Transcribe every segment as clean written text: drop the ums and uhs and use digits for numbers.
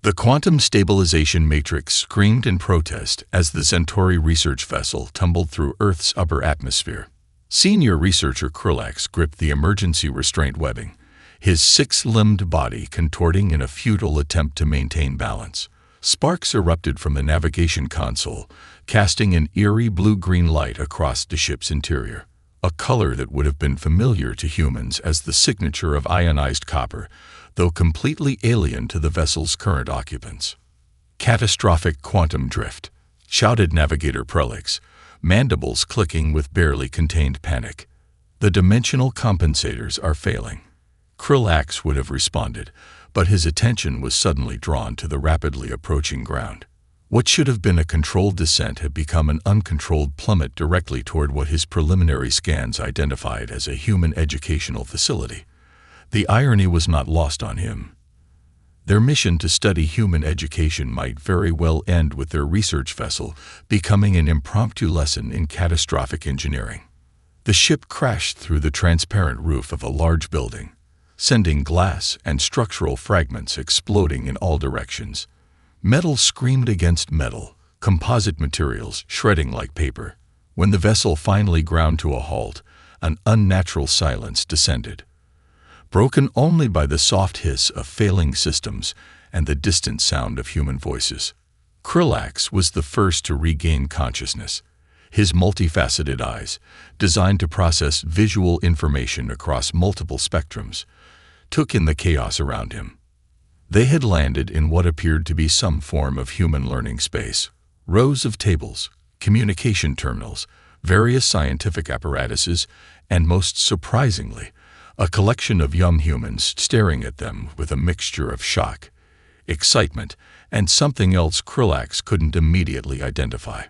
The quantum stabilization matrix screamed in protest as the Centauri research vessel tumbled through Earth's upper atmosphere. Senior researcher Krulax gripped the emergency restraint webbing, his six-limbed body contorting in a futile attempt to maintain balance. Sparks erupted from the navigation console, casting an eerie blue-green light across the ship's interior, a color that would have been familiar to humans as the signature of ionized copper, though completely alien to the vessel's current occupants. "Catastrophic quantum drift," shouted Navigator Prelix, mandibles clicking with barely contained panic. "The dimensional compensators are failing." Krulax would have responded, but his attention was suddenly drawn to the rapidly approaching ground. What should have been a controlled descent had become an uncontrolled plummet directly toward what his preliminary scans identified as a human educational facility. The irony was not lost on him. Their mission to study human education might very well end with their research vessel becoming an impromptu lesson in catastrophic engineering. The ship crashed through the transparent roof of a large building, sending glass and structural fragments exploding in all directions. Metal screamed against metal, composite materials shredding like paper. When the vessel finally ground to a halt, an unnatural silence descended, broken only by the soft hiss of failing systems and the distant sound of human voices. Krulax was the first to regain consciousness. His multifaceted eyes, designed to process visual information across multiple spectrums, took in the chaos around him. They had landed in what appeared to be some form of human learning space. Rows of tables, communication terminals, various scientific apparatuses, and most surprisingly, a collection of young humans staring at them with a mixture of shock, excitement, and something else Krulax couldn't immediately identify.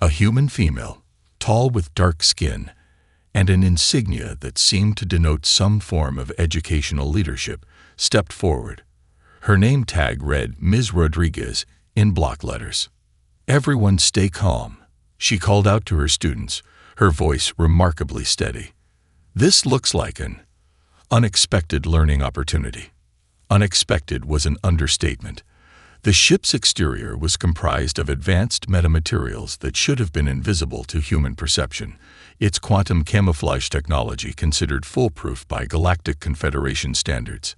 A human female, tall with dark skin, and an insignia that seemed to denote some form of educational leadership, stepped forward. Her name tag read Ms. Rodriguez in block letters. "Everyone stay calm," she called out to her students, her voice remarkably steady. "This looks like an unexpected learning opportunity." Unexpected was an understatement. The ship's exterior was comprised of advanced metamaterials that should have been invisible to human perception, its quantum camouflage technology considered foolproof by Galactic Confederation standards.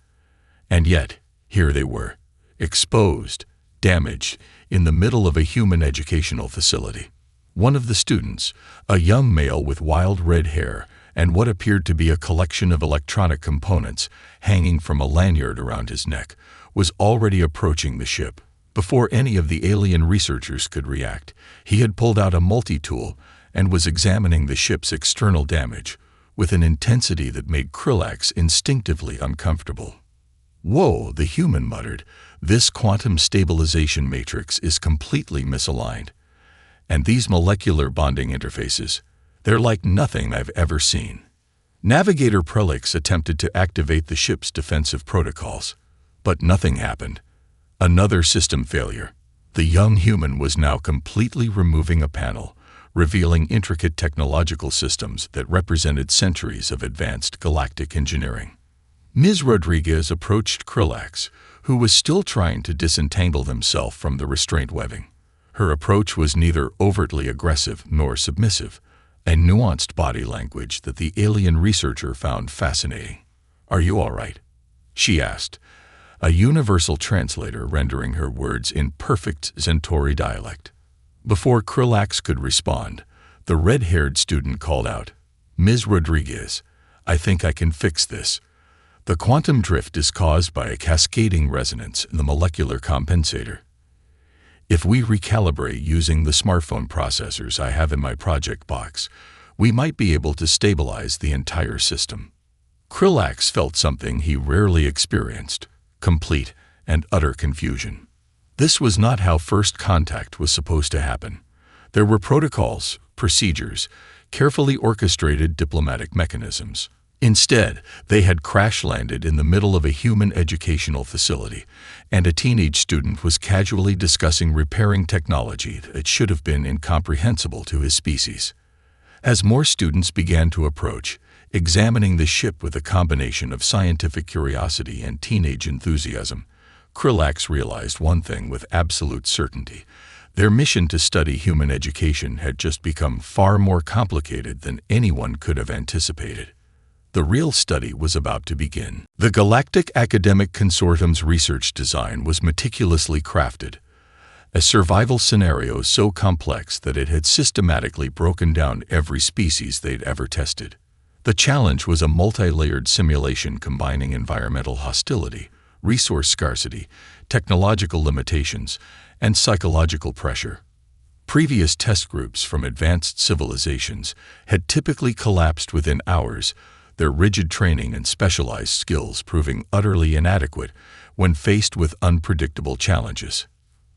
And yet, here they were, exposed, damaged, in the middle of a human educational facility. One of the students, a young male with wild red hair and what appeared to be a collection of electronic components hanging from a lanyard around his neck, was already approaching the ship. Before any of the alien researchers could react, he had pulled out a multi-tool and was examining the ship's external damage with an intensity that made Krulax instinctively uncomfortable. "Whoa," the human muttered, "this quantum stabilization matrix is completely misaligned. And these molecular bonding interfaces, they're like nothing I've ever seen." Navigator Prelix attempted to activate the ship's defensive protocols, but nothing happened. Another system failure. The young human was now completely removing a panel, revealing intricate technological systems that represented centuries of advanced galactic engineering. Ms. Rodriguez approached Krulax, who was still trying to disentangle himself from the restraint webbing. Her approach was neither overtly aggressive nor submissive, a nuanced body language that the alien researcher found fascinating. "Are you all right?" she asked, a universal translator rendering her words in perfect Centauri dialect. Before Krulax could respond, the red-haired student called out, "Ms. Rodriguez, I think I can fix this. The quantum drift is caused by a cascading resonance in the molecular compensator. If we recalibrate using the smartphone processors I have in my project box, we might be able to stabilize the entire system." Krulax felt something he rarely experienced, complete and utter confusion. This was not how first contact was supposed to happen. There were protocols, procedures, carefully orchestrated diplomatic mechanisms. Instead, they had crash-landed in the middle of a human educational facility, and a teenage student was casually discussing repairing technology that should have been incomprehensible to his species. As more students began to approach, examining the ship with a combination of scientific curiosity and teenage enthusiasm, Krillax realized one thing with absolute certainty. Their mission to study human education had just become far more complicated than anyone could have anticipated. The real study was about to begin. The Galactic Academic Consortium's research design was meticulously crafted, a survival scenario so complex that it had systematically broken down every species they'd ever tested. The challenge was a multi-layered simulation combining environmental hostility, resource scarcity, technological limitations, and psychological pressure. Previous test groups from advanced civilizations had typically collapsed within hours, their rigid training and specialized skills proving utterly inadequate when faced with unpredictable challenges.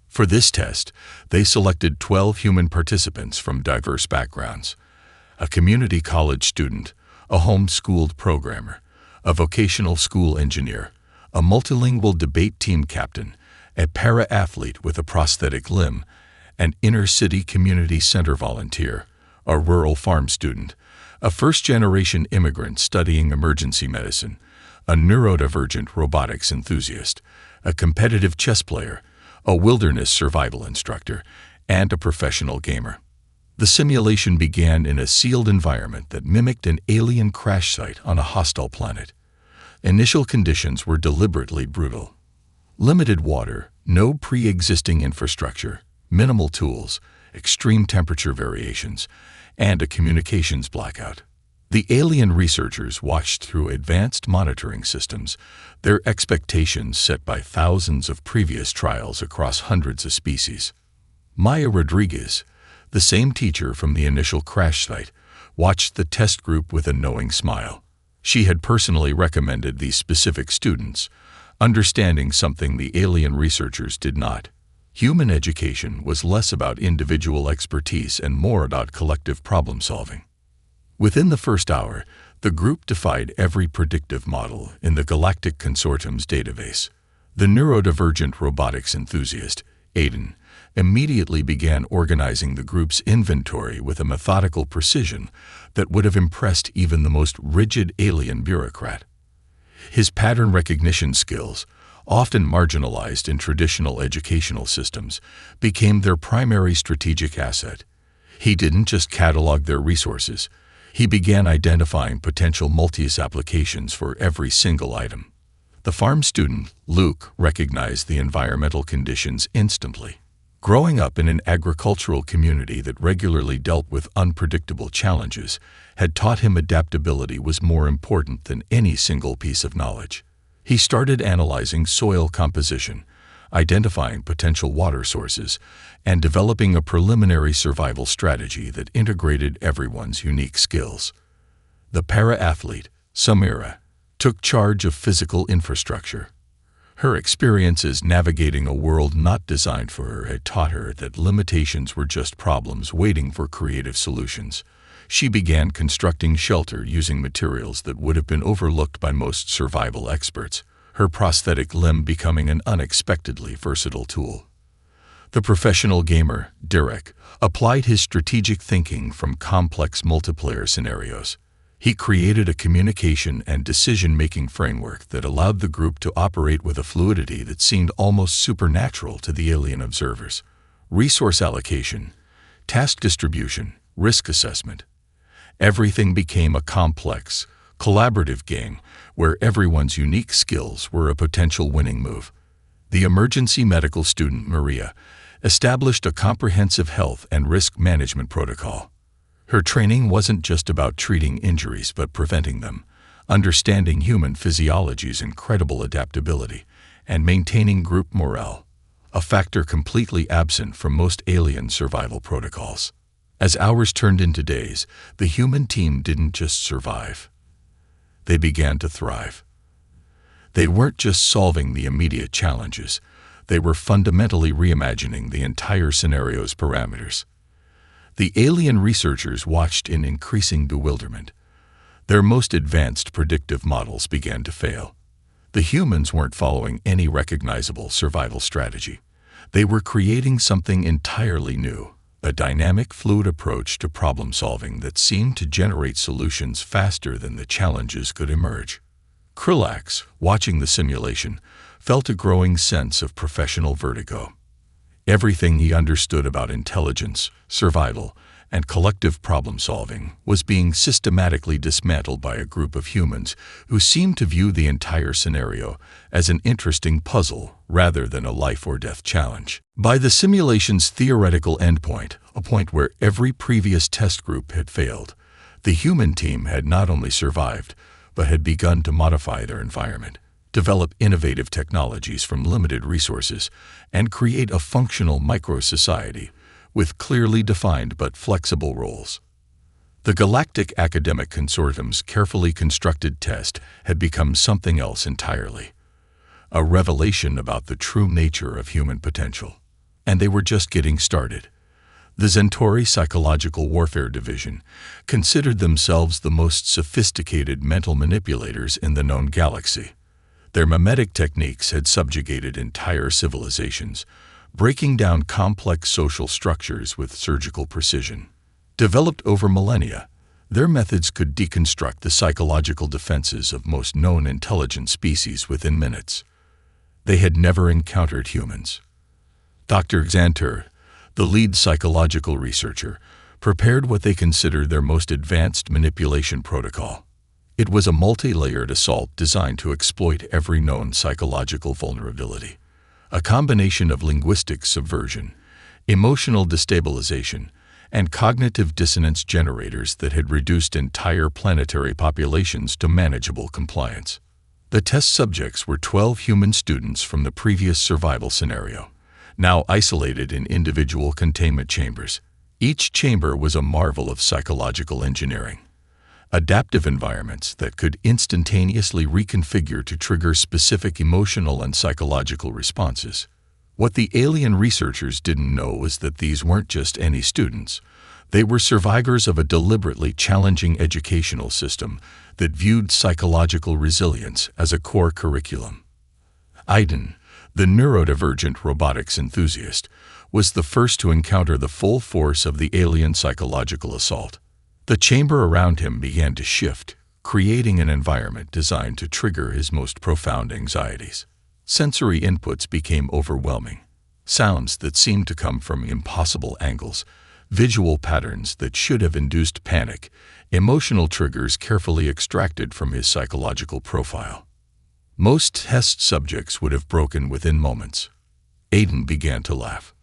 For this test, they selected 12 human participants from diverse backgrounds: a community college student, a home-schooled programmer, a vocational school engineer, a multilingual debate team captain, a para-athlete with a prosthetic limb, an inner-city community center volunteer, a rural farm student, a first-generation immigrant studying emergency medicine, a neurodivergent robotics enthusiast, a competitive chess player, a wilderness survival instructor, and a professional gamer. The simulation began in a sealed environment that mimicked an alien crash site on a hostile planet. Initial conditions were deliberately brutal. Limited water, no pre-existing infrastructure, minimal tools, extreme temperature variations, and a communications blackout. The alien researchers watched through advanced monitoring systems, their expectations set by thousands of previous trials across hundreds of species. Maya Rodriguez, the same teacher from the initial crash site, watched the test group with a knowing smile. She had personally recommended these specific students, understanding something the alien researchers did not. Human education was less about individual expertise and more about collective problem-solving. Within the first hour, the group defied every predictive model in the Galactic Consortium's database. The neurodivergent robotics enthusiast, Aiden, immediately began organizing the group's inventory with a methodical precision that would have impressed even the most rigid alien bureaucrat. His pattern recognition skills, often marginalized in traditional educational systems, became their primary strategic asset. He didn't just catalog their resources, he began identifying potential multi-use applications for every single item. The farm student, Luke, recognized the environmental conditions instantly. Growing up in an agricultural community that regularly dealt with unpredictable challenges had taught him adaptability was more important than any single piece of knowledge. He started analyzing soil composition, identifying potential water sources, and developing a preliminary survival strategy that integrated everyone's unique skills. The para-athlete, Samira, took charge of physical infrastructure. Her experiences navigating a world not designed for her had taught her that limitations were just problems waiting for creative solutions. She began constructing shelter using materials that would have been overlooked by most survival experts, her prosthetic limb becoming an unexpectedly versatile tool. The professional gamer, Derek, applied his strategic thinking from complex multiplayer scenarios. He created a communication and decision-making framework that allowed the group to operate with a fluidity that seemed almost supernatural to the alien observers. Resource allocation, task distribution, risk assessment. Everything became a complex, collaborative game where everyone's unique skills were a potential winning move. The emergency medical student, Maria, established a comprehensive health and risk management protocol. Her training wasn't just about treating injuries but preventing them, understanding human physiology's incredible adaptability, and maintaining group morale, a factor completely absent from most alien survival protocols. As hours turned into days, the human team didn't just survive. They began to thrive. They weren't just solving the immediate challenges, they were fundamentally reimagining the entire scenario's parameters. The alien researchers watched in increasing bewilderment. Their most advanced predictive models began to fail. The humans weren't following any recognizable survival strategy. They were creating something entirely new, a dynamic, fluid approach to problem-solving that seemed to generate solutions faster than the challenges could emerge. Krillax, watching the simulation, felt a growing sense of professional vertigo. Everything he understood about intelligence, survival, and collective problem-solving was being systematically dismantled by a group of humans who seemed to view the entire scenario as an interesting puzzle rather than a life-or-death challenge. By the simulation's theoretical endpoint, a point where every previous test group had failed, the human team had not only survived, but had begun to modify their environment, develop innovative technologies from limited resources, and create a functional micro-society with clearly defined but flexible roles. The Galactic Academic Consortium's carefully constructed test had become something else entirely, a revelation about the true nature of human potential. And they were just getting started. The Centauri Psychological Warfare Division considered themselves the most sophisticated mental manipulators in the known galaxy. Their mimetic techniques had subjugated entire civilizations, breaking down complex social structures with surgical precision. Developed over millennia, their methods could deconstruct the psychological defenses of most known intelligent species within minutes. They had never encountered humans. Dr. Xanter, the lead psychological researcher, prepared what they considered their most advanced manipulation protocol. It was a multi-layered assault designed to exploit every known psychological vulnerability. A combination of linguistic subversion, emotional destabilization, and cognitive dissonance generators that had reduced entire planetary populations to manageable compliance. The test subjects were 12 human students from the previous survival scenario, now isolated in individual containment chambers. Each chamber was a marvel of psychological engineering. Adaptive environments that could instantaneously reconfigure to trigger specific emotional and psychological responses. What the alien researchers didn't know was that these weren't just any students. They were survivors of a deliberately challenging educational system that viewed psychological resilience as a core curriculum. Aiden, the neurodivergent robotics enthusiast, was the first to encounter the full force of the alien psychological assault. The chamber around him began to shift, creating an environment designed to trigger his most profound anxieties. Sensory inputs became overwhelming. Sounds that seemed to come from impossible angles, visual patterns that should have induced panic, emotional triggers carefully extracted from his psychological profile. Most test subjects would have broken within moments. Aiden began to laugh.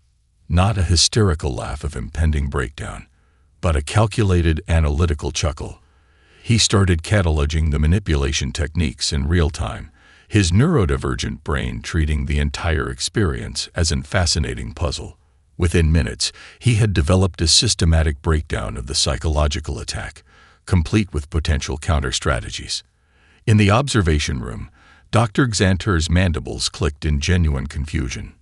Not a hysterical laugh of impending breakdown, but a calculated, analytical chuckle. He started cataloging the manipulation techniques in real time, his neurodivergent brain treating the entire experience as a fascinating puzzle. Within minutes, he had developed a systematic breakdown of the psychological attack, complete with potential counter-strategies. In the observation room, Dr. Xanter's mandibles clicked in genuine confusion.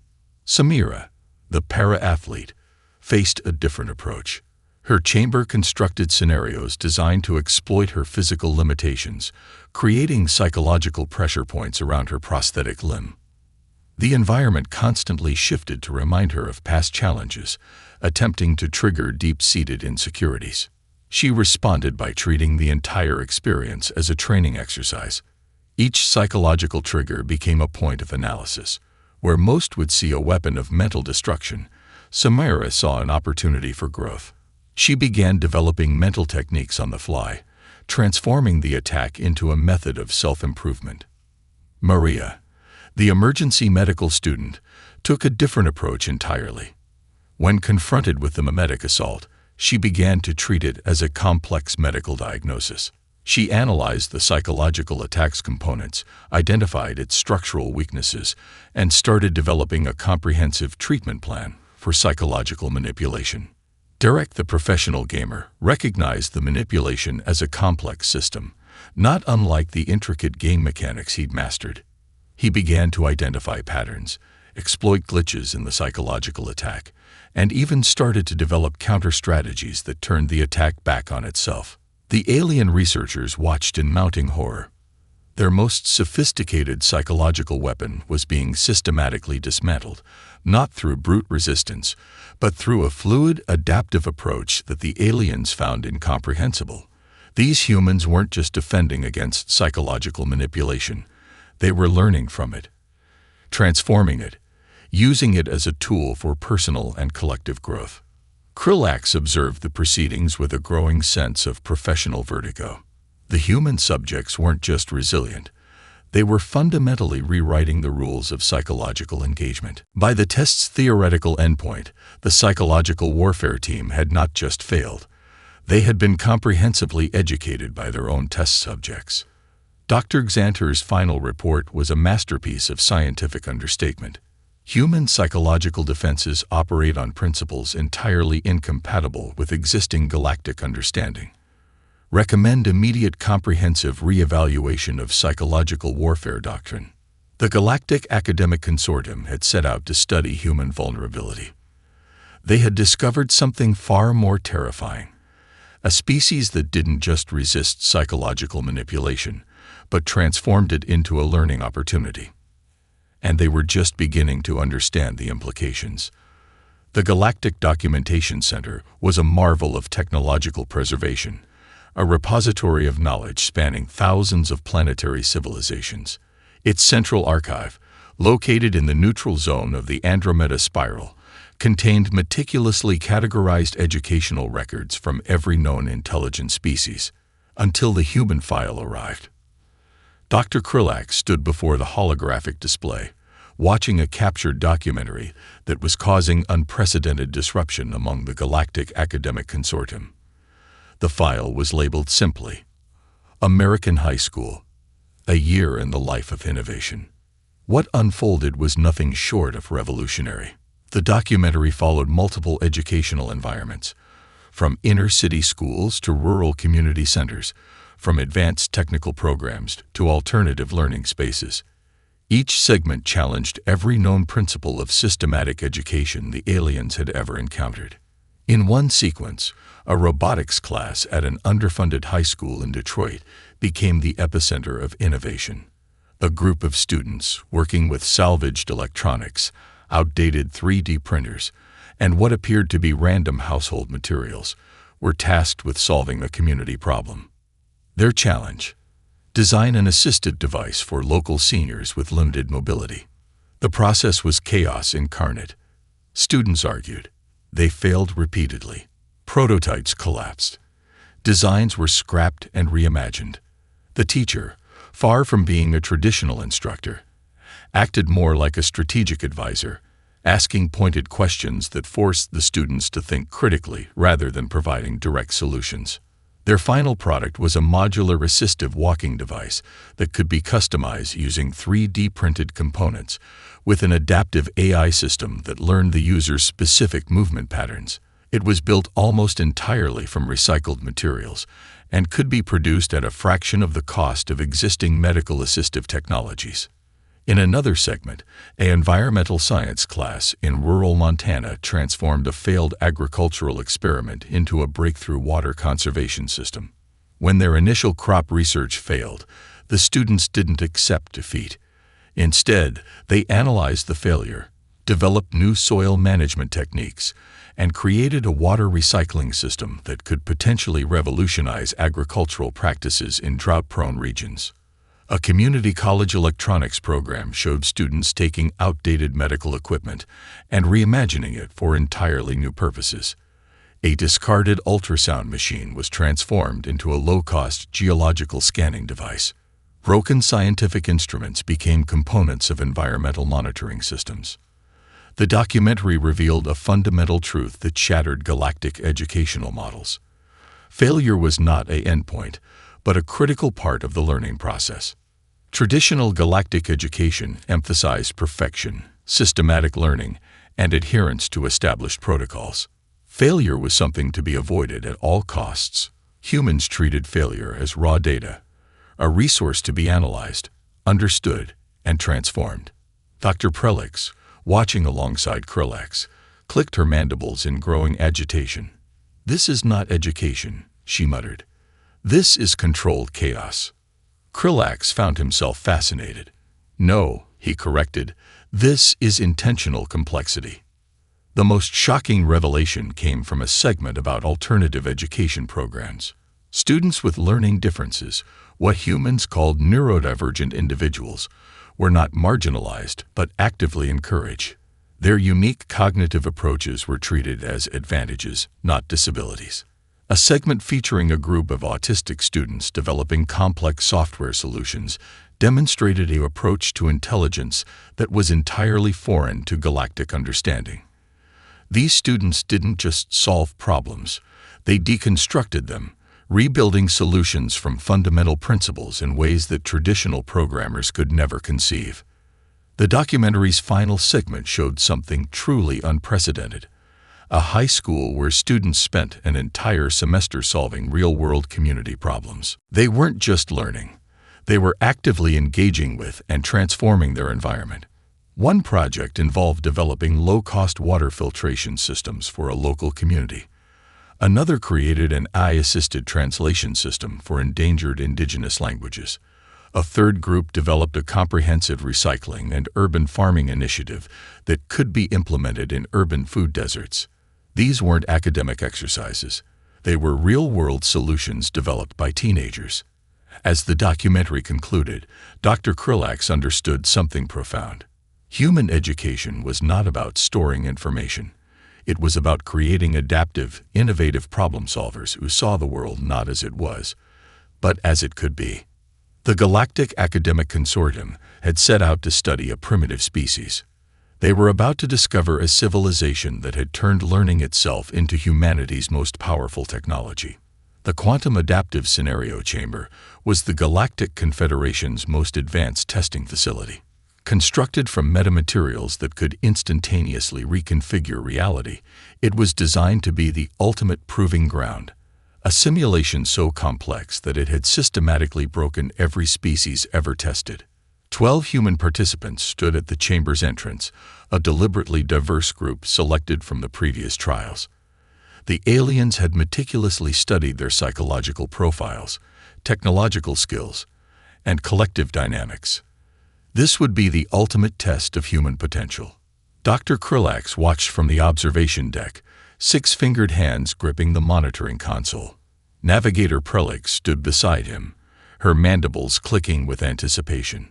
Samira, the para-athlete, faced a different approach. Her chamber constructed scenarios designed to exploit her physical limitations, creating psychological pressure points around her prosthetic limb. The environment constantly shifted to remind her of past challenges, attempting to trigger deep-seated insecurities. She responded by treating the entire experience as a training exercise. Each psychological trigger became a point of analysis. Where most would see a weapon of mental destruction, Samira saw an opportunity for growth. She began developing mental techniques on the fly, transforming the attack into a method of self-improvement. Maria, the emergency medical student, took a different approach entirely. When confronted with the mimetic assault, she began to treat it as a complex medical diagnosis. She analyzed the psychological attack's components, identified its structural weaknesses, and started developing a comprehensive treatment plan for psychological manipulation. Derek, the professional gamer, recognized the manipulation as a complex system, not unlike the intricate game mechanics he'd mastered. He began to identify patterns, exploit glitches in the psychological attack, and even started to develop counter-strategies that turned the attack back on itself. The alien researchers watched in mounting horror. Their most sophisticated psychological weapon was being systematically dismantled, not through brute resistance, but through a fluid, adaptive approach that the aliens found incomprehensible. These humans weren't just defending against psychological manipulation. They were learning from it. transforming it, using it as a tool for personal and collective growth. Krillax observed the proceedings with a growing sense of professional vertigo. The human subjects weren't just resilient. They were fundamentally rewriting the rules of psychological engagement. By the test's theoretical endpoint, the psychological warfare team had not just failed. They had been comprehensively educated by their own test subjects. Dr. Xanter's final report was a masterpiece of scientific understatement. Human psychological defenses operate on principles entirely incompatible with existing galactic understanding. Recommend immediate comprehensive re-evaluation of psychological warfare doctrine. The Galactic Academic Consortium had set out to study human vulnerability. They had discovered something far more terrifying. A species that didn't just resist psychological manipulation, but transformed it into a learning opportunity. And they were just beginning to understand the implications. The Galactic Documentation Center was a marvel of technological preservation, a repository of knowledge spanning thousands of planetary civilizations. Its central archive, located in the neutral zone of the Andromeda Spiral, contained meticulously categorized educational records from every known intelligent species, until the human file arrived. Dr. Krillax stood before the holographic display, watching a captured documentary that was causing unprecedented disruption among the Galactic Academic Consortium. The file was labeled simply, American High School, a year in the life of innovation. What unfolded was nothing short of revolutionary. The documentary followed multiple educational environments, from inner-city schools to rural community centers, from advanced technical programs to alternative learning spaces. Each segment challenged every known principle of systematic education the aliens had ever encountered. In one sequence, a robotics class at an underfunded high school in Detroit became the epicenter of innovation. A group of students working with salvaged electronics, outdated 3D printers, and what appeared to be random household materials were tasked with solving a community problem. Their challenge: design an assistive device for local seniors with limited mobility. The process was chaos incarnate. Students argued. They failed repeatedly. Prototypes collapsed. Designs were scrapped and reimagined. The teacher, far from being a traditional instructor, acted more like a strategic advisor, asking pointed questions that forced the students to think critically rather than providing direct solutions. Their final product was a modular assistive walking device that could be customized using 3D printed components with an adaptive AI system that learned the user's specific movement patterns. It was built almost entirely from recycled materials and could be produced at a fraction of the cost of existing medical assistive technologies. In another segment, an environmental science class in rural Montana transformed a failed agricultural experiment into a breakthrough water conservation system. When their initial crop research failed, the students didn't accept defeat. Instead, they analyzed the failure, developed new soil management techniques, and created a water recycling system that could potentially revolutionize agricultural practices in drought-prone regions. A community college electronics program showed students taking outdated medical equipment and reimagining it for entirely new purposes. A discarded ultrasound machine was transformed into a low-cost geological scanning device. Broken scientific instruments became components of environmental monitoring systems. The documentary revealed a fundamental truth that shattered galactic educational models. Failure was not an endpoint, but a critical part of the learning process. Traditional galactic education emphasized perfection, systematic learning, and adherence to established protocols. Failure was something to be avoided at all costs. Humans treated failure as raw data, a resource to be analyzed, understood, and transformed. Dr. Prelix, watching alongside Krillax, clicked her mandibles in growing agitation. "This is not education," she muttered. "This is controlled chaos." Krillax found himself fascinated. "No," he corrected, "this is intentional complexity." The most shocking revelation came from a segment about alternative education programs. Students with learning differences, what humans called neurodivergent individuals, were not marginalized but actively encouraged. Their unique cognitive approaches were treated as advantages, not disabilities. A segment featuring a group of autistic students developing complex software solutions demonstrated an approach to intelligence that was entirely foreign to galactic understanding. These students didn't just solve problems, they deconstructed them, rebuilding solutions from fundamental principles in ways that traditional programmers could never conceive. The documentary's final segment showed something truly unprecedented: a high school where students spent an entire semester solving real-world community problems. They weren't just learning, they were actively engaging with and transforming their environment. One project involved developing low-cost water filtration systems for a local community. Another created an AI-assisted translation system for endangered indigenous languages. A third group developed a comprehensive recycling and urban farming initiative that could be implemented in urban food deserts. These weren't academic exercises. They were real-world solutions developed by teenagers. As the documentary concluded, Dr. Krulax understood something profound. Human education was not about storing information. It was about creating adaptive, innovative problem solvers who saw the world not as it was, but as it could be. The Galactic Academic Consortium had set out to study a primitive species. They were about to discover a civilization that had turned learning itself into humanity's most powerful technology. The Quantum Adaptive Scenario Chamber was the Galactic Confederation's most advanced testing facility. Constructed from metamaterials that could instantaneously reconfigure reality, it was designed to be the ultimate proving ground, a simulation so complex that it had systematically broken every species ever tested. 12 human participants stood at the chamber's entrance, a deliberately diverse group selected from the previous trials. The aliens had meticulously studied their psychological profiles, technological skills, and collective dynamics. This would be the ultimate test of human potential. Dr. Krulax watched from the observation deck, six-fingered hands gripping the monitoring console. Navigator Prelix stood beside him, her mandibles clicking with anticipation.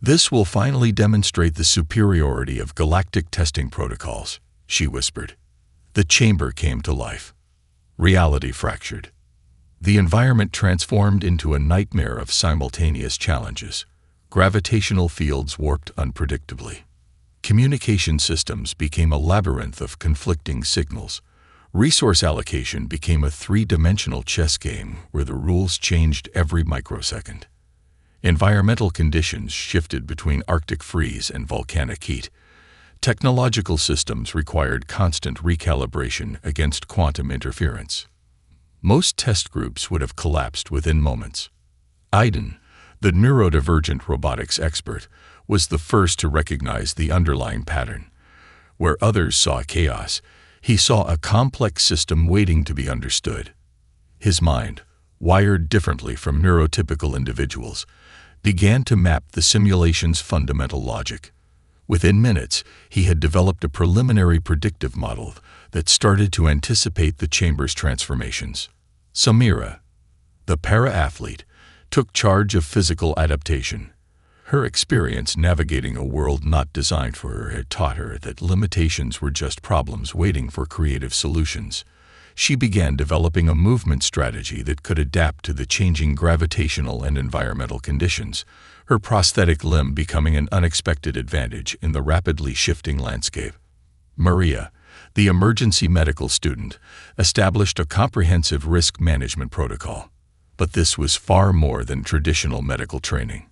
"This will finally demonstrate the superiority of galactic testing protocols," she whispered. The chamber came to life. Reality fractured. The environment transformed into a nightmare of simultaneous challenges. Gravitational fields warped unpredictably. Communication systems became a labyrinth of conflicting signals. Resource allocation became a three-dimensional chess game where the rules changed every microsecond. Environmental conditions shifted between Arctic freeze and volcanic heat. Technological systems required constant recalibration against quantum interference. Most test groups would have collapsed within moments. Aiden, the neurodivergent robotics expert, was the first to recognize the underlying pattern. Where others saw chaos, he saw a complex system waiting to be understood. His mind, wired differently from neurotypical individuals, began to map the simulation's fundamental logic. Within minutes, he had developed a preliminary predictive model that started to anticipate the chamber's transformations. Samira, the para-athlete, took charge of physical adaptation. Her experience navigating a world not designed for her had taught her that limitations were just problems waiting for creative solutions. She began developing a movement strategy that could adapt to the changing gravitational and environmental conditions, her prosthetic limb becoming an unexpected advantage in the rapidly shifting landscape. Maria, the emergency medical student, established a comprehensive risk management protocol. But this was far more than traditional medical training.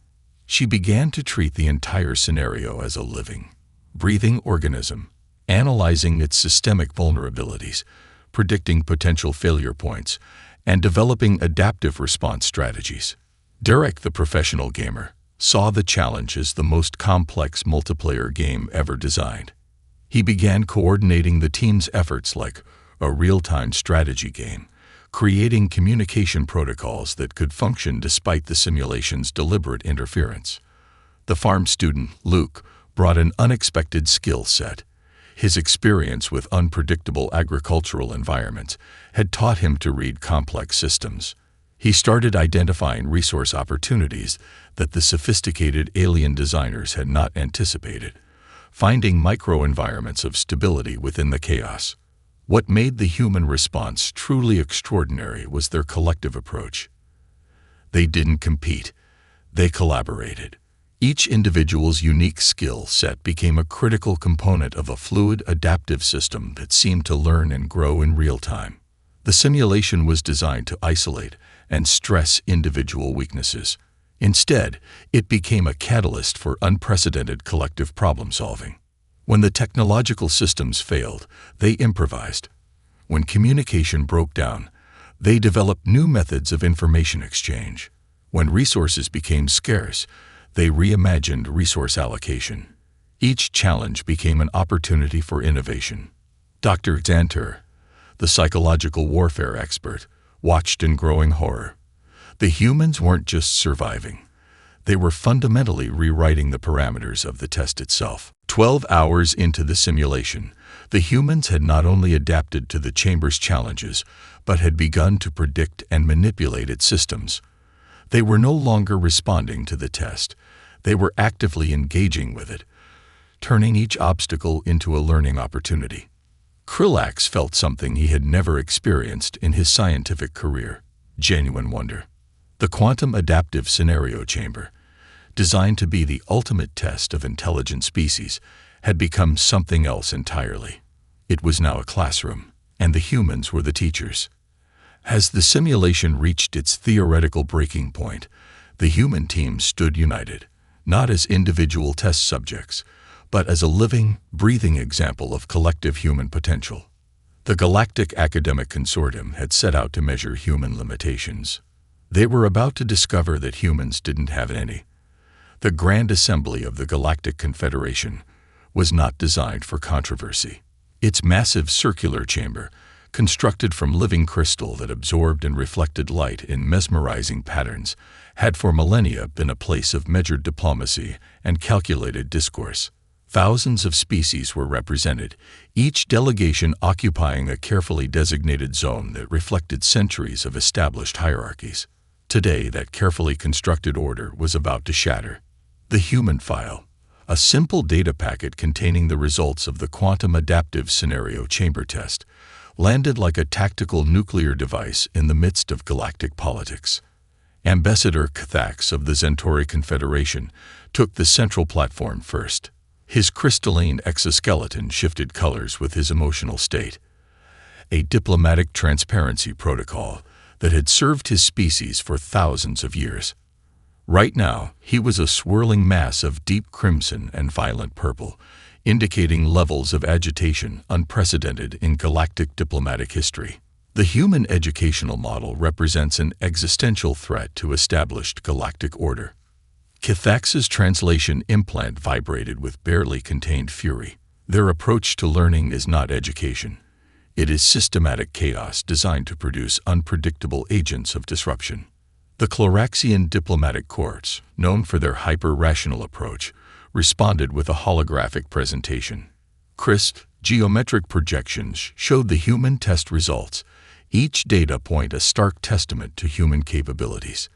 She began to treat the entire scenario as a living, breathing organism, analyzing its systemic vulnerabilities, predicting potential failure points, and developing adaptive response strategies. Derek, the professional gamer, saw the challenge as the most complex multiplayer game ever designed. He began coordinating the team's efforts like a real-time strategy game, creating communication protocols that could function despite the simulation's deliberate interference. The farm student, Luke, brought an unexpected skill set. His experience with unpredictable agricultural environments had taught him to read complex systems. He started identifying resource opportunities that the sophisticated alien designers had not anticipated, finding microenvironments of stability within the chaos. What made the human response truly extraordinary was their collective approach. They didn't compete, they collaborated. Each individual's unique skill set became a critical component of a fluid, adaptive system that seemed to learn and grow in real time. The simulation was designed to isolate and stress individual weaknesses. Instead, it became a catalyst for unprecedented collective problem-solving. When the technological systems failed, they improvised. When communication broke down, they developed new methods of information exchange. When resources became scarce, they reimagined resource allocation. Each challenge became an opportunity for innovation. Dr. Xanter, the psychological warfare expert, watched in growing horror. The humans weren't just surviving. They were fundamentally rewriting the parameters of the test itself. 12 hours into the simulation, the humans had not only adapted to the chamber's challenges, but had begun to predict and manipulate its systems. They were no longer responding to the test. They were actively engaging with it, turning each obstacle into a learning opportunity. Krillax felt something he had never experienced in his scientific career: genuine wonder. The quantum adaptive scenario chamber, designed to be the ultimate test of intelligent species, had become something else entirely. It was now a classroom, and the humans were the teachers. As the simulation reached its theoretical breaking point, the human team stood united, not as individual test subjects, but as a living, breathing example of collective human potential. The Galactic Academic Consortium had set out to measure human limitations. They were about to discover that humans didn't have any. The Grand Assembly of the Galactic Confederation was not designed for controversy. Its massive circular chamber, constructed from living crystal that absorbed and reflected light in mesmerizing patterns, had for millennia been a place of measured diplomacy and calculated discourse. Thousands of species were represented, each delegation occupying a carefully designated zone that reflected centuries of established hierarchies. Today, that carefully constructed order was about to shatter. The human file, a simple data packet containing the results of the quantum adaptive scenario chamber test, landed like a tactical nuclear device in the midst of galactic politics. Ambassador Kthax of the Centauri Confederation took the central platform first. His crystalline exoskeleton shifted colors with his emotional state. A diplomatic transparency protocol that had served his species for thousands of years. Right now, he was a swirling mass of deep crimson and violent purple, indicating levels of agitation unprecedented in galactic diplomatic history. The human educational model represents an existential threat to established galactic order. Kthax's translation implant vibrated with barely contained fury. Their approach to learning is not education. It is systematic chaos designed to produce unpredictable agents of disruption. The Cloraxian Diplomatic Courts, known for their hyper-rational approach, responded with a holographic presentation. Crisp, geometric projections showed the human test results, each data point a stark testament to human capabilities.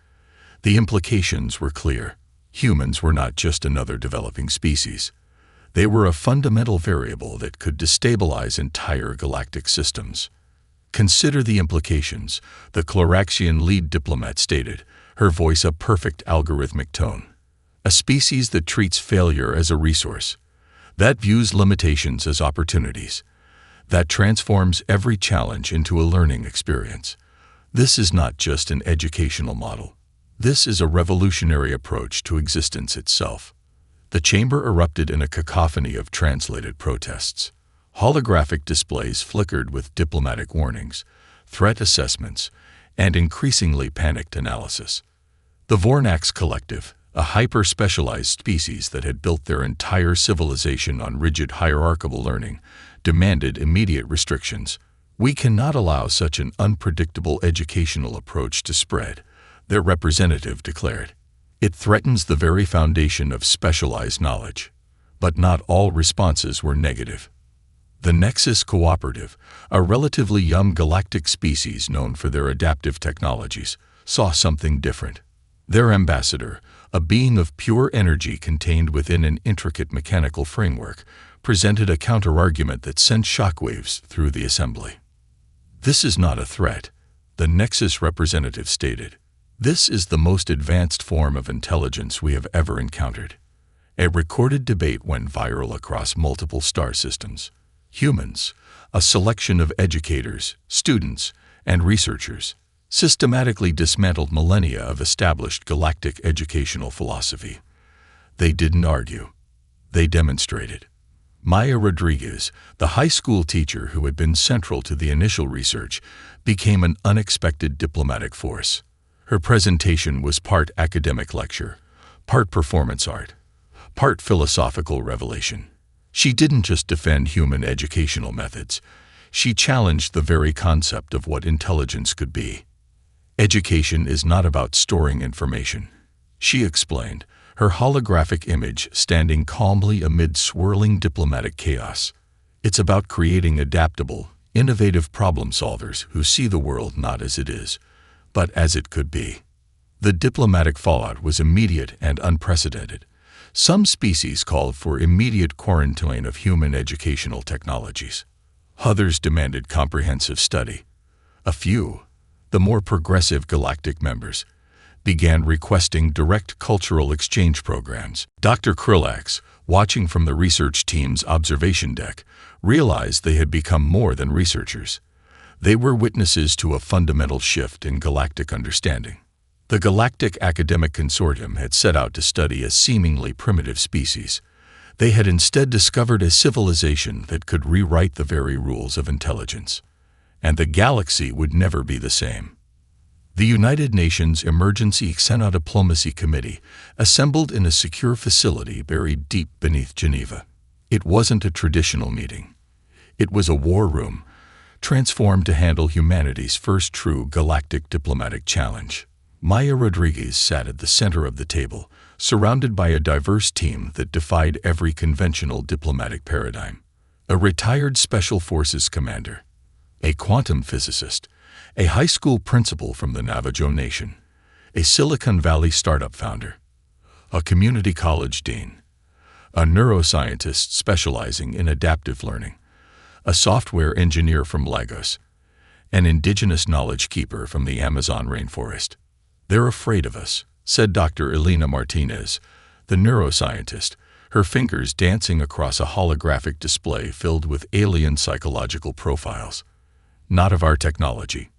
The implications were clear. Humans were not just another developing species. They were a fundamental variable that could destabilize entire galactic systems. Consider the implications, the Cloraxian lead diplomat stated, her voice a perfect algorithmic tone. A species that treats failure as a resource, that views limitations as opportunities, that transforms every challenge into a learning experience. This is not just an educational model. This is a revolutionary approach to existence itself. The chamber erupted in a cacophony of translated protests. Holographic displays flickered with diplomatic warnings, threat assessments, and increasingly panicked analysis. The Vornax Collective, a hyper-specialized species that had built their entire civilization on rigid hierarchical learning, demanded immediate restrictions. We cannot allow such an unpredictable educational approach to spread, their representative declared. It threatens the very foundation of specialized knowledge. But not all responses were negative. The Nexus Cooperative, a relatively young galactic species known for their adaptive technologies, saw something different. Their ambassador, a being of pure energy contained within an intricate mechanical framework, presented a counterargument that sent shockwaves through the assembly. "This is not a threat," the Nexus representative stated. "This is the most advanced form of intelligence we have ever encountered." A recorded debate went viral across multiple star systems. Humans, a selection of educators, students, and researchers, systematically dismantled millennia of established galactic educational philosophy. They didn't argue. They demonstrated. Maya Rodriguez, the high school teacher who had been central to the initial research, became an unexpected diplomatic force. Her presentation was part academic lecture, part performance art, part philosophical revelation. She didn't just defend human educational methods. She challenged the very concept of what intelligence could be. Education is not about storing information, she explained, her holographic image standing calmly amid swirling diplomatic chaos. It's about creating adaptable, innovative problem solvers who see the world not as it is, but as it could be. The diplomatic fallout was immediate and unprecedented. Some species called for immediate quarantine of human educational technologies. Others demanded comprehensive study. A few, the more progressive galactic members, began requesting direct cultural exchange programs. Dr. Krillax, watching from the research team's observation deck, realized they had become more than researchers. They were witnesses to a fundamental shift in galactic understanding. The Galactic Academic Consortium had set out to study a seemingly primitive species. They had instead discovered a civilization that could rewrite the very rules of intelligence. And the galaxy would never be the same. The United Nations Emergency Xenodiplomacy Committee assembled in a secure facility buried deep beneath Geneva. It wasn't a traditional meeting. It was a war room, transformed to handle humanity's first true galactic diplomatic challenge. Maya Rodriguez sat at the center of the table, surrounded by a diverse team that defied every conventional diplomatic paradigm. A retired Special Forces commander, a quantum physicist, a high school principal from the Navajo Nation, a Silicon Valley startup founder, a community college dean, a neuroscientist specializing in adaptive learning, a software engineer from Lagos, an indigenous knowledge keeper from the Amazon rainforest. "They're afraid of us," said Dr. Elena Martinez, the neuroscientist, her fingers dancing across a holographic display filled with alien psychological profiles. "Not of our technology,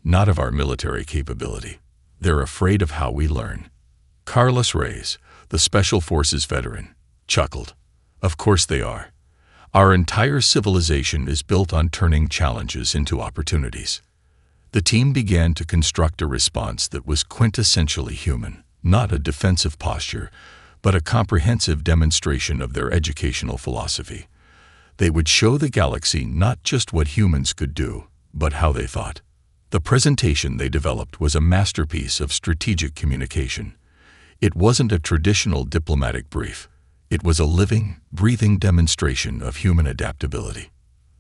not of our military capability. They're afraid of how we learn." Carlos Reyes, the Special Forces veteran, chuckled. "Of course they are. Our entire civilization is built on turning challenges into opportunities." The team began to construct a response that was quintessentially human, not a defensive posture, but a comprehensive demonstration of their educational philosophy. They would show the galaxy not just what humans could do, but how they thought. The presentation they developed was a masterpiece of strategic communication. It wasn't a traditional diplomatic brief. It was a living, breathing demonstration of human adaptability.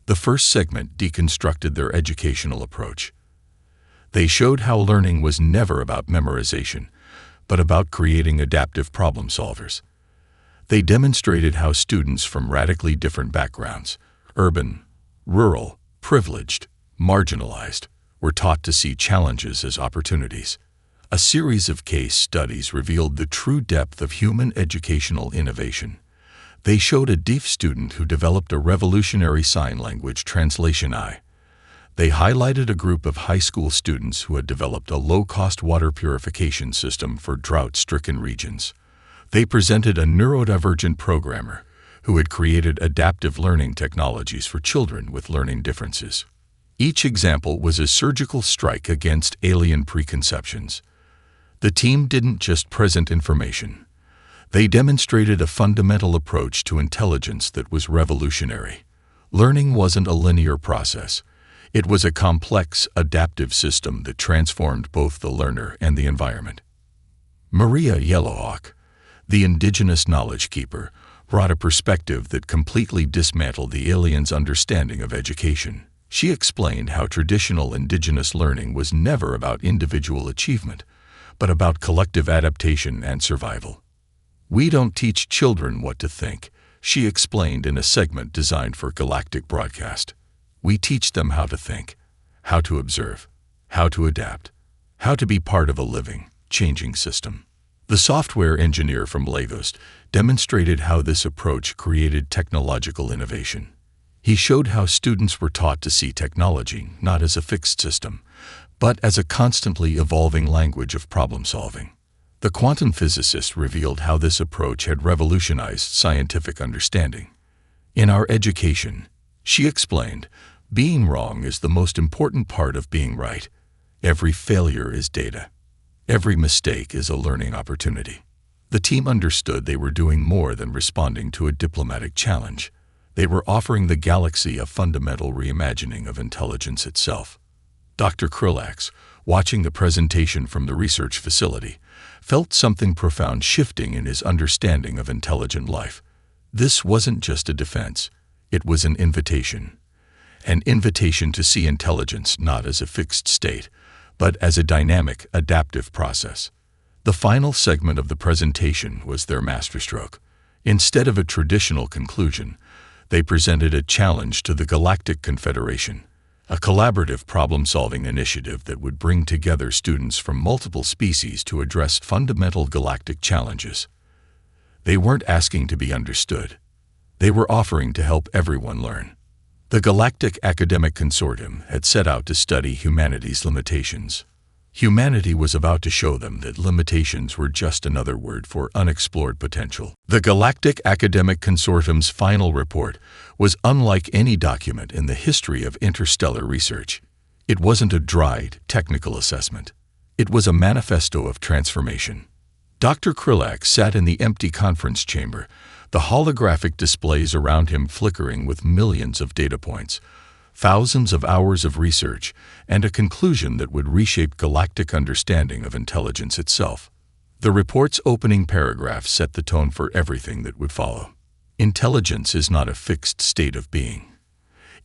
The first segment deconstructed their educational approach. They showed how learning was never about memorization, but about creating adaptive problem solvers. They demonstrated how students from radically different backgrounds, urban, rural, privileged, marginalized, were taught to see challenges as opportunities. A series of case studies revealed the true depth of human educational innovation. They showed a deaf student who developed a revolutionary sign language translation eye. They highlighted a group of high school students who had developed a low-cost water purification system for drought-stricken regions. They presented a neurodivergent programmer who had created adaptive learning technologies for children with learning differences. Each example was a surgical strike against alien preconceptions. The team didn't just present information. They demonstrated a fundamental approach to intelligence that was revolutionary. Learning wasn't a linear process. It was a complex, adaptive system that transformed both the learner and the environment. Maria Yellowhawk, the indigenous knowledge keeper, brought a perspective that completely dismantled the aliens' understanding of education. She explained how traditional indigenous learning was never about individual achievement, but about collective adaptation and survival. "We don't teach children what to think," she explained in a segment designed for Galactic broadcast. "We teach them how to think, how to observe, how to adapt, how to be part of a living, changing system." The software engineer from Lagos demonstrated how this approach created technological innovation. He showed how students were taught to see technology not as a fixed system, but as a constantly evolving language of problem-solving. The quantum physicist revealed how this approach had revolutionized scientific understanding. "In our education," she explained, "being wrong is the most important part of being right. Every failure is data. Every mistake is a learning opportunity." The team understood they were doing more than responding to a diplomatic challenge. They were offering the galaxy a fundamental reimagining of intelligence itself. Dr. Krulax, watching the presentation from the research facility, felt something profound shifting in his understanding of intelligent life. This wasn't just a defense, it was an invitation. An invitation to see intelligence not as a fixed state, but as a dynamic, adaptive process. The final segment of the presentation was their masterstroke. Instead of a traditional conclusion, they presented a challenge to the Galactic Confederation, a collaborative problem-solving initiative that would bring together students from multiple species to address fundamental galactic challenges. They weren't asking to be understood. They were offering to help everyone learn. The Galactic Academic Consortium had set out to study humanity's limitations. Humanity was about to show them that limitations were just another word for unexplored potential. The Galactic Academic Consortium's final report was unlike any document in the history of interstellar research. It wasn't a dried, technical assessment. It was a manifesto of transformation. Dr. Krulax sat in the empty conference chamber, the holographic displays around him flickering with millions of data points, thousands of hours of research, and a conclusion that would reshape galactic understanding of intelligence itself. The report's opening paragraph set the tone for everything that would follow. Intelligence is not a fixed state of being.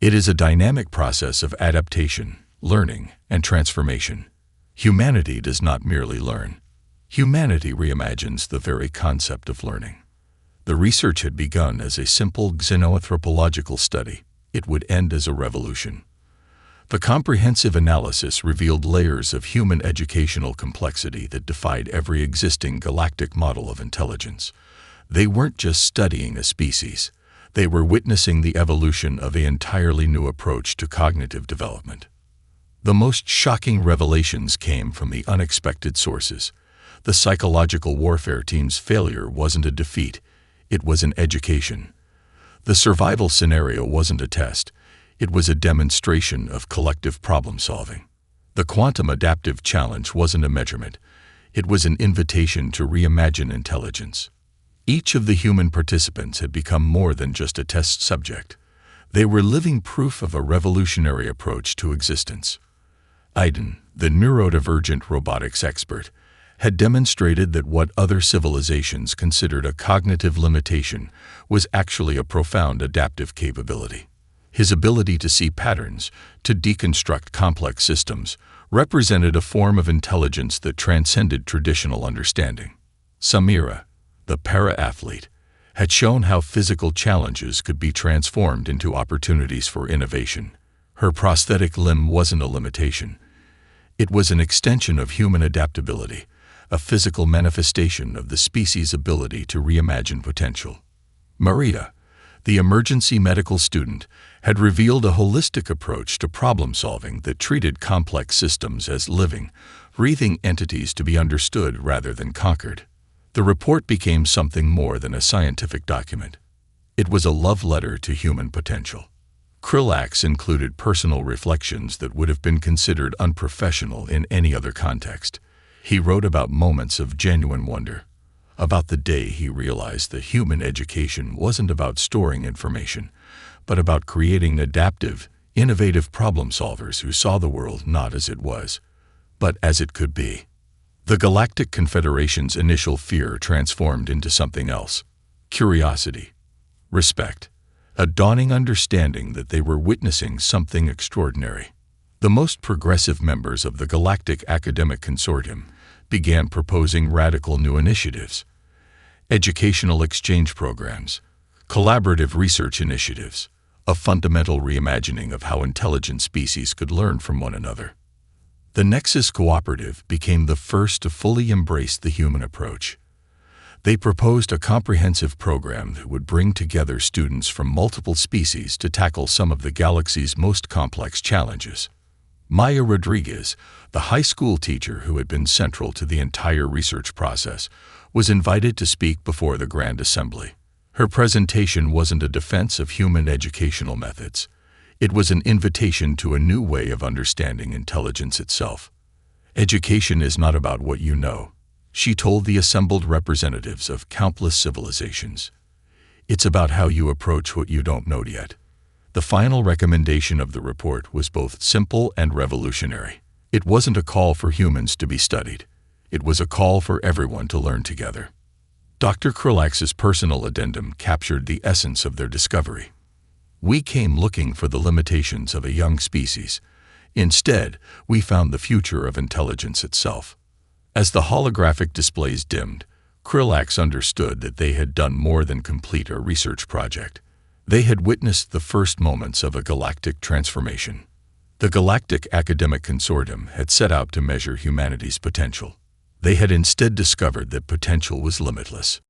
It is a dynamic process of adaptation, learning, and transformation. Humanity does not merely learn. Humanity reimagines the very concept of learning. The research had begun as a simple xenoanthropological study. It would end as a revolution. The comprehensive analysis revealed layers of human educational complexity that defied every existing galactic model of intelligence. They weren't just studying a species. They were witnessing the evolution of an entirely new approach to cognitive development. The most shocking revelations came from the unexpected sources. The psychological warfare team's failure wasn't a defeat. It was an education. The survival scenario wasn't a test. It was a demonstration of collective problem-solving. The quantum adaptive challenge wasn't a measurement. It was an invitation to reimagine intelligence. Each of the human participants had become more than just a test subject. They were living proof of a revolutionary approach to existence. Aiden, the neurodivergent robotics expert, had demonstrated that what other civilizations considered a cognitive limitation was actually a profound adaptive capability. His ability to see patterns, to deconstruct complex systems, represented a form of intelligence that transcended traditional understanding. Samira, the para-athlete, had shown how physical challenges could be transformed into opportunities for innovation. Her prosthetic limb wasn't a limitation. It was an extension of human adaptability, a physical manifestation of the species' ability to reimagine potential. Maria, the emergency medical student, had revealed a holistic approach to problem-solving that treated complex systems as living, breathing entities to be understood rather than conquered. The report became something more than a scientific document. It was a love letter to human potential. Krulax included personal reflections that would have been considered unprofessional in any other context. He wrote about moments of genuine wonder, about the day he realized that human education wasn't about storing information, but about creating adaptive, innovative problem solvers who saw the world not as it was, but as it could be. The Galactic Confederation's initial fear transformed into something else: curiosity, respect, a dawning understanding that they were witnessing something extraordinary. The most progressive members of the Galactic Academic Consortium began proposing radical new initiatives: educational exchange programs, collaborative research initiatives, a fundamental reimagining of how intelligent species could learn from one another. The Nexus Cooperative became the first to fully embrace the human approach. They proposed a comprehensive program that would bring together students from multiple species to tackle some of the galaxy's most complex challenges. Maya Rodriguez, the high school teacher who had been central to the entire research process, was invited to speak before the Grand Assembly. Her presentation wasn't a defense of human educational methods. It was an invitation to a new way of understanding intelligence itself. Education is not about what you know, she told the assembled representatives of countless civilizations. It's about how you approach what you don't know yet. The final recommendation of the report was both simple and revolutionary. It wasn't a call for humans to be studied. It was a call for everyone to learn together. Dr. Krulax's personal addendum captured the essence of their discovery. We came looking for the limitations of a young species. Instead, we found the future of intelligence itself. As the holographic displays dimmed, Krulax understood that they had done more than complete a research project. They had witnessed the first moments of a galactic transformation. The Galactic Academic Consortium had set out to measure humanity's potential. They had instead discovered that potential was limitless.